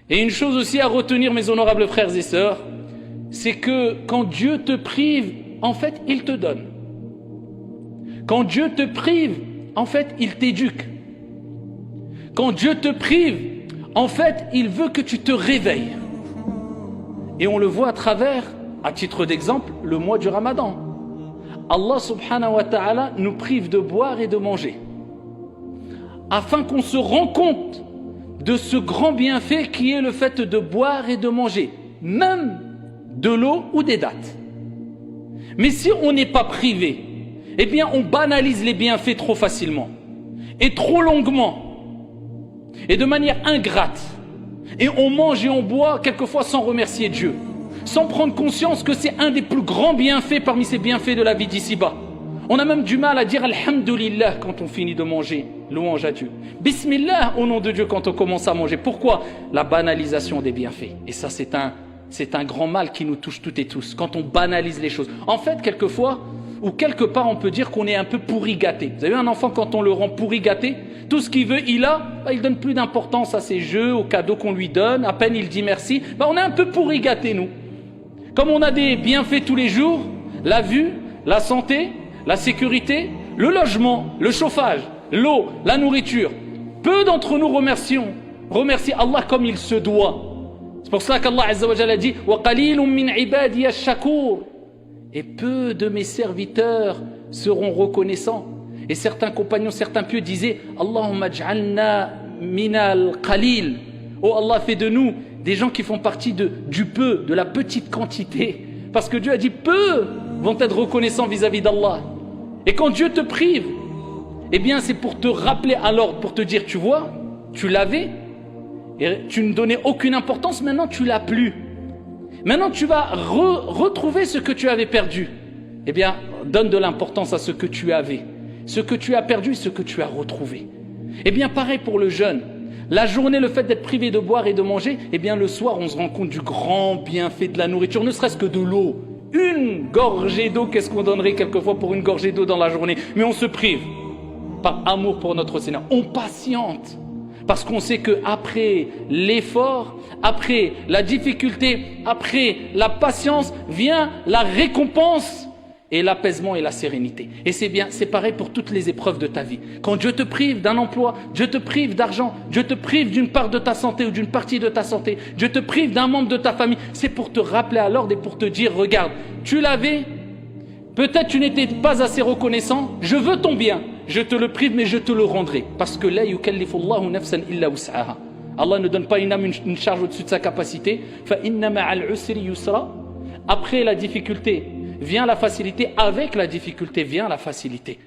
Et une chose aussi à retenir, mes honorables frères et sœurs, c'est que quand Dieu te prive, en fait, il te donne. Quand Dieu te prive, en fait, il t'éduque. Quand Dieu te prive, en fait, il veut que tu te réveilles. Et on le voit à travers, à titre d'exemple, le mois du Ramadan. Allah subhanahu wa ta'ala nous prive de boire et de manger, afin qu'on se rende compte de ce grand bienfait qui est le fait de boire et de manger, même de l'eau ou des dattes. Mais si on n'est pas privé, eh bien on banalise les bienfaits trop facilement, et trop longuement, et de manière ingrate. Et on mange et on boit quelquefois sans remercier Dieu, sans prendre conscience que c'est un des plus grands bienfaits parmi ces bienfaits de la vie d'ici-bas. On a même du mal à dire Alhamdulillah quand on finit de manger, louange à Dieu. Bismillah au nom de Dieu quand on commence à manger. Pourquoi? La banalisation des bienfaits. Et ça c'est un grand mal qui nous touche toutes et tous, quand on banalise les choses. En fait, quelquefois, ou quelque part on peut dire qu'on est un peu pourri gâté. Vous avez vu un enfant, quand on le rend pourri gâté, tout ce qu'il veut, il donne plus d'importance à ses jeux, aux cadeaux qu'on lui donne, à peine il dit merci. On est un peu pourri gâté, nous. Comme on a des bienfaits tous les jours, la vue, la santé, la sécurité, le logement, le chauffage, l'eau, la nourriture. Peu d'entre nous remercient Allah comme il se doit. C'est pour cela qu'Allah Azza wa Jalla a dit وَقَلِيلٌ مِّنْ عِبَادِيَ الشَّكُورِ. Et peu de mes serviteurs seront reconnaissants. Et certains compagnons, certains pieux disaient Allahumma j'alna minal qalil. Oh Allah, fais de nous des gens qui font partie du peu, de la petite quantité. Parce que Dieu a dit peu vont être reconnaissants vis-à-vis d'Allah. Et quand Dieu te prive, eh bien c'est pour te rappeler à l'ordre, pour te dire, tu vois, tu l'avais, et tu ne donnais aucune importance, maintenant tu l'as plus. Maintenant tu vas retrouver ce que tu avais perdu. Eh bien, donne de l'importance à ce que tu avais. Ce que tu as perdu et ce que tu as retrouvé. Eh bien, pareil pour le jeûne. La journée, le fait d'être privé de boire et de manger, eh bien le soir, on se rend compte du grand bienfait de la nourriture, ne serait-ce que de l'eau. Une gorgée d'eau, qu'est-ce qu'on donnerait quelquefois pour une gorgée d'eau dans la journée? Mais on se prive, par amour pour notre Seigneur. On patiente, parce qu'on sait qu'après l'effort, après la difficulté, après la patience, vient la récompense et l'apaisement et la sérénité. Et c'est pareil pour toutes les épreuves de ta vie. Quand Dieu te prive d'un emploi, Dieu te prive d'argent, Dieu te prive d'une part de ta santé ou d'une partie de ta santé, Dieu te prive d'un membre de ta famille, c'est pour te rappeler à l'ordre et pour te dire, regarde, tu l'avais, peut-être tu n'étais pas assez reconnaissant, je veux ton bien, je te le prive mais je te le rendrai. Parce que la yukallifullahu nafsan illa wus'aha. Allah ne donne pas une âme une charge au-dessus de sa capacité. Fa inna ma'al usri yusra. Après la difficulté vient la facilité, avec la difficulté vient la facilité.